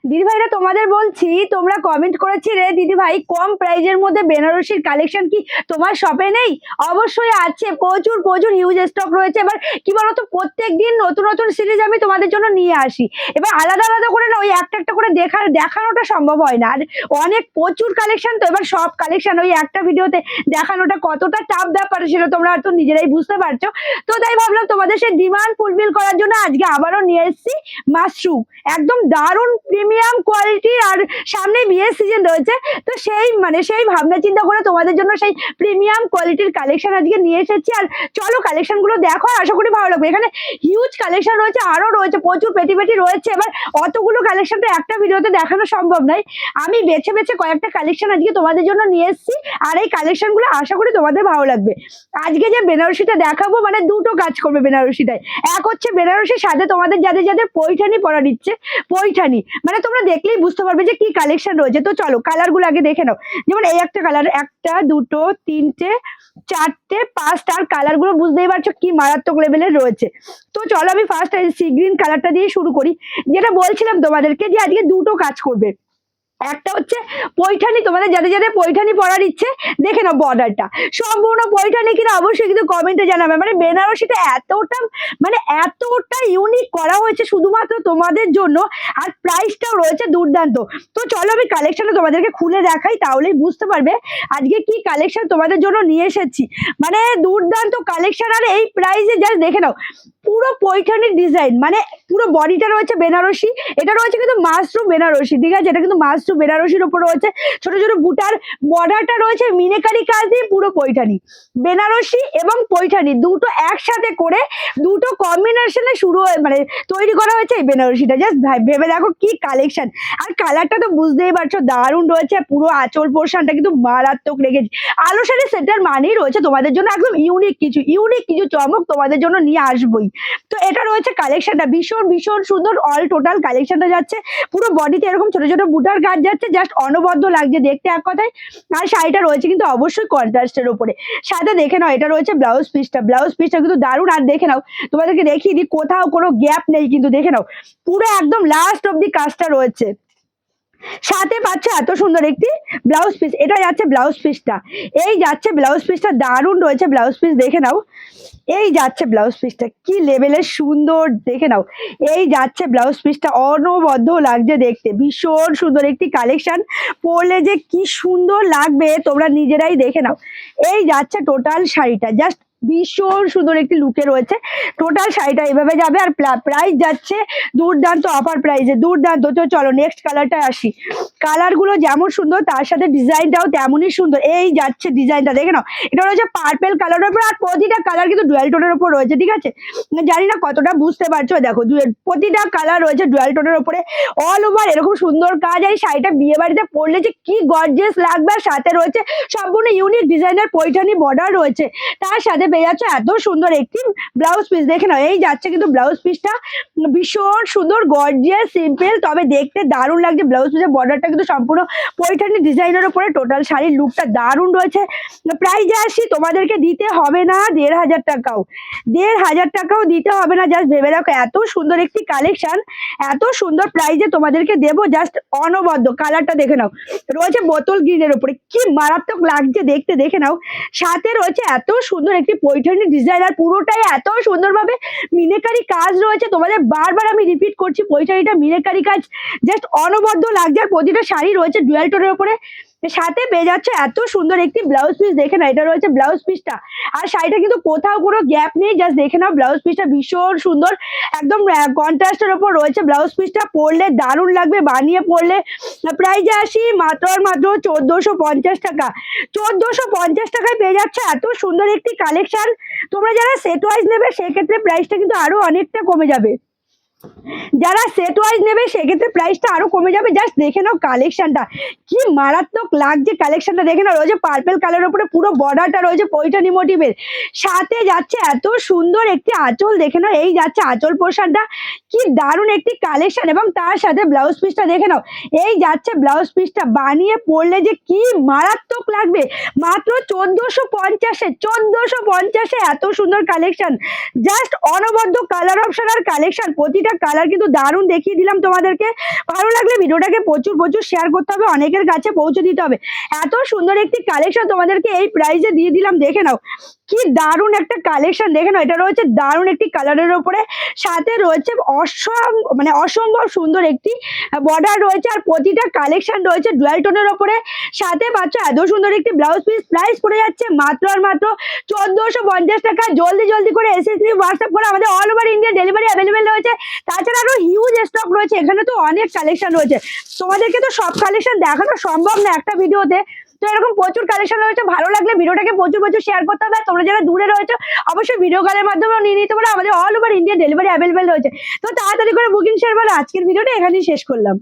দিদিভাইরা তোমাদের বলছি, তোমরা কমেন্ট করেছিলে দিদিভাই কম প্রাইজের মধ্যে বেনারসির কালেকশন কি তোমার শপে নেই? অবশ্যই আছে, প্রচুর প্রচুর হিউজ স্টক রয়েছে। এবার কি বলতো, প্রত্যেক দিন নতুন নতুন সিরিজ আমি তোমাদের জন্য নিয়ে আসি। এবার আলাদা আলাদা করে না ওই একটা একটা করে দেখানোটা সম্ভব হয় না। আর অনেক প্রচুর কালেকশন, তো এবার সব কালেকশন ওই একটা ভিডিওতে দেখানোটা কতটা টাফ ব্যাপার সেটা তোমরা হয়তো নিজেরাই বুঝতে পারছো। তো তাই ভাবলাম তোমাদের সেই ডিমান্ড ফুলফিল করার জন্য আজকে আবারও নিয়ে এসেছি মাশরুম। একদম দারুণ প্রিমিয়াম কোয়ালিটি, আর সামনে বিয়ের সিজন রয়েছে, তো সেই ভাবনা চিন্তা করে তোমাদের জন্য সেই প্রিমিয়াম কোয়ালিটির কালেকশন আজকে নিয়ে এসেছি। আর চলো কালেকশন গুলো দেখো, আশা করি ভালো লাগবে। এখানে হিউজ কালেকশন রয়েছে, আরো রয়েছে প্রচুর পেটি পেটি রয়েছে। এবার অতগুলো কালেকশন তো একটা ভিডিওতে দেখানো সম্ভব নয়, আমি বেছে বেছে কয়েকটা কালেকশন আজকে তোমাদের জন্য নিয়ে এসেছি। আর এই কালেকশন গুলো আশা করি তোমাদের ভালো লাগবে। আজকে যে বেনারসিটা দেখাবো মানে দুটো কাজ করবে বেনারসিটায়। এক হচ্ছে বেনারসির সাথে তোমাদের যাদের যাদের পৈঠানি পরা দিচ্ছে, পৈঠানি মানে তোমরা দেখলেই বুঝতে পারবে যে কি কালেকশন রয়েছে। তো চলো কালার গুলো আগে দেখে নাও। যেমন এই একটা কালার, একটা দুটো তিনটে চারটে পাঁচটা, আর কালার গুলো বুঝতেই পারছো কি মারাত্মক লেভেলের রয়েছে। তো চলো আমি ফার্স্ট সি গ্রিন কালারটা দিয়ে শুরু করি। যেটা বলছিলাম তোমাদেরকে যে আজকে দুটো কাজ করবে। একটা হচ্ছে পৈঠানি, তোমাদের যাদের যাদের পৈঠানি পরার ইচ্ছে দেখে নাও বর্ডারটা সম্পূর্ণ পৈঠানি কিনা অবশ্যই কিন্তু কমেন্টে জানাবে। মানে বেনারসিটা এতটা ইউনিক করা হয়েছে শুধুমাত্র তোমাদের জন্য, আর প্রাইসটাও রয়েছে দুর্দান্ত। তো চলো আমি কালেকশনটা তোমাদেরকে খুলে দেখাই, তাহলেই বুঝতে পারবে আজকে কি কালেকশন তোমাদের জন্য নিয়ে এসেছি। মানে দুর্দান্ত কালেকশন, আর এই প্রাইসে জাস্ট দেখে নাও পুরো পৈঠানির ডিজাইন, মানে পুরো বডিটা রয়েছে বেনারসি। এটা রয়েছে কিন্তু মাশরুম বেনারসি, ঠিক আছে? এটা কিন্তু মাশরুম বেনারসির উপর রয়েছে ছোট ছোট বুটার, বর্ডারটা রয়েছে মিনেকারি কাজ দিয়ে পুরো পৈঠানি। বেনারসি এবং পৈঠানি দুটো একসাথে করে দুটো কম্বিনেশনে মানে তৈরি করা হয়েছে এই বেনারসিটা। জাস্ট ভেবে দেখো কি কালেকশন। আর কালারটা তো বুঝতেই পারছো দারুণ রয়েছে, পুরো আঁচল পোর্শনটা কিন্তু মারাত্মক লেগেছে। আলো শাড়ি সেটার মানেই রয়েছে তোমাদের জন্য একদম ইউনিক কিছু চমক তোমাদের জন্য নিয়ে আসবোই। তো এটা রয়েছে কালেকশনটা ভীষণ ভীষণ সুন্দর। অল টোটাল কালেকশনটা যাচ্ছে পুরো বডিতে এরকম ছোট ছোট বুটার কাজ যাচ্ছে, জাস্ট অনবদ্য লাগছে দেখতে এক কথায়। আর শাড়িটা রয়েছে কিন্তু অবশ্যই কন্ট্রাস্টের উপরে। সাথে দেখে নাও এটা রয়েছে ব্লাউজ পিসটা কিন্তু দারুণ। আর দেখে নাও তোমাদেরকে দেখিয়ে দিই, কোথাও কোনো গ্যাপ নেই কিন্তু, দেখে নাও পুরো একদম লাস্ট অব্দি কাজটা রয়েছে। সাথে পাচ্ছে এত সুন্দর একটি ব্লাউজ পিস, এটা যাচ্ছে ব্লাউজ পিসটা, এই যাচ্ছে ব্লাউজ পিসটা দারুণ রয়েছে ব্লাউজ পিস। দেখে নাও এই যাচ্ছে ব্লাউজ পিসটা কি লেভেলের সুন্দর, দেখে নাও এই যাচ্ছে ব্লাউজ পিসটা, অনবদ্য লাগছে দেখতে, ভীষণ সুন্দর একটি কালেকশন। পরলে যে কি সুন্দর লাগবে তোমরা নিজেরাই দেখে নাও। এই যাচ্ছে টোটাল শাড়িটা, জাস্ট ভীষণ সুন্দর একটি লুকে রয়েছে টোটাল শাড়িটা, এভাবে যাবে। আর প্রাইস যাচ্ছে দুর্দান্ত, অফার প্রাইসে দুর্দান্ত। তো চলো নেক্সট কালারটা আসি। কালার গুলো যেমন সুন্দর তার সাথে ডিজাইনটাও তেমনই সুন্দর। এই যাচ্ছে ডিজাইনটা দেখে নাও, এটা রয়েছে পার্পেল কালারের উপর, আর প্রতিটা কালার কিন্তু ডুয়াল টোনের উপর রয়েছে, ঠিক আছে? জানি না কতটা বুঝতে পারছো, দেখো প্রতিটা কালার রয়েছে ডুয়াল টোনের উপরে, অল ওভার এরকম সুন্দর কাজ। আর এই শাড়িটা বিয়ে বাড়িতে পরলে যে কি গর্জিয়াস লাগবে। আর সাথে রয়েছে সম্পূর্ণ ইউনিক ডিজাইনের পৈঠানি বর্ডার রয়েছে, তার সাথে পেয়ে যাচ্ছে এত সুন্দর একটি ব্লাউজ পিস। দেখে নাও এই যাচ্ছে কিন্তু ব্লাউজ পিসটা ভীষণ সুন্দর গর্জিয়াস সিম্পল, তবে দেখতে দারুণ লাগছে। ব্লাউজ পিসের বর্ডারটা কিন্তু সম্পূর্ণ পৈঠানি ডিজাইনের উপরে, টোটাল শাড়ির লুকটা দারুণ রয়েছে। প্রাইজে আসি, তোমাদেরকে দিতে হবে না 1500 টাকাও, 1500 টাকাও দিতে হবে না। জাস্ট ভেবে রাখো এত সুন্দর একটি কালেকশন, এত সুন্দর প্রাইজে তোমাদেরকে দেবো, জাস্ট অনবদ্য। কালারটা দেখে নাও রয়েছে বোতল গ্রিনের উপরে, কি মারাত্মক লাগছে দেখতে, দেখে নাও। সাথে রয়েছে এত সুন্দর একটি পৈঠানি ডিজাইন, আর পুরোটাই এত সুন্দরভাবে মিনেকারি কাজ রয়েছে। তোমাদের বারবার আমি রিপিট করছি, পৈঠানিটা মিনেকারি কাজ জাস্ট অনবদ্য লাগছে। আর প্রতিটা শাড়ি রয়েছে ডুয়াল টোনের উপরে, সাথে পেয়ে যাচ্ছে এত সুন্দর একটি ব্লাউজ পিস। দেখে না এটা রয়েছে ব্লাউজ পিসটা, আর শাড়িটা কিন্তু কোথাও কোনো গ্যাপ নেই। জাস্ট দেখে নাও ব্লাউজ পিসটা ভীষণ সুন্দর, একদম কন্ট্রাস্টের উপর রয়েছে ব্লাউজ পিসটা, পরলে দারুণ লাগবে বানিয়ে পরলে। প্রাইজে আসি মাত্র 1450 টাকা, 1450 টাকায় পেয়ে যাচ্ছে এত সুন্দর একটি কালেকশন। তোমরা যারা সেট ওয়াইজ নেবে সেক্ষেত্রে প্রাইসটা কিন্তু আরো অনেকটা কমে যাবে, যারা সেট ওয়াইজ নেবে সেক্ষেত্রে প্রাইসটা আরো কমে যাবে। জাস্ট দেখে নাও কালেকশনটা কি মারাত্মক লাগছে, কালেকশনটা দেখে নাও। রয়েছে পার্পেল কালারের উপরে পুরো বর্ডারটা রয়েছে পৈঠানি মোটিভের, সাথে যাচ্ছে এত সুন্দর একটি আঁচল। দেখে নাও এই যাচ্ছে আঁচল পোর্শনটা, কি দারুণ একটি কালেকশন। এবং তার সাথে ব্লাউজ পিসটা দেখে নাও, এই যাচ্ছে ব্লাউজ পিসটা, বানিয়ে পরলে যে কি মারাত্মক লাগবে। মাত্র 1450-এ, 1450-এ এত সুন্দর কালেকশন, জাস্ট অনবদ্য কালার অপশন আর কালেকশন। প্রতিটা কালার কিন্তু দারুণ দেখিয়ে দিলাম তোমাদেরকে। ভালো লাগলে ভিডিওটাকে প্রচুর প্রচুর শেয়ার করতে হবে, অনেকের কাছে পৌঁছে দিতে হবে। এত সুন্দর একটি কালেকশন তোমাদেরকে এই প্রাইসে দিয়ে দিলাম, দেখে নাও কি দারুণ একটা কালেকশন, দেখে নাও। এটা রয়েছে দারুণ একটি কালারের উপরে, সাথে রয়েছে মানে অসম্ভব সুন্দর একটি বর্ডার রয়েছে, আর প্রতিটা কালেকশন রয়েছে ডুয়াল টোনের উপরে, সাথে পাচ্ছ এত সুন্দর একটি ব্লাউজ পিস। প্রাইস পড়ে যাচ্ছে মাত্র আর মাত্র 1450 টাকা। জলদি জলদি করে এসএসসি হোয়াটসঅ্যাপ করে, আমাদের all over India delivery available রয়েছে। তাছাড়া আরো হিউজ স্টক রয়েছে, এখানে তো অনেক কালেকশন রয়েছে, তোমাদেরকে তো সব কালেকশন দেখানো সম্ভব না একটা ভিডিওতে। তো এরকম প্রচুর কালেকশন রয়েছে, ভালো লাগলে ভিডিওটাকে প্রচুর প্রচুর শেয়ার করতে হবে। আর তোমরা যারা দূরে রয়েছে অবশ্যই ভিডিও কলের মাধ্যমেও নিয়ে নিতে পারো, আমাদের all over India delivery available রয়েছে। তো তাড়াতাড়ি করে বুকিং শেয়ার বলে আজকের ভিডিওটা এখানেই শেষ করলাম।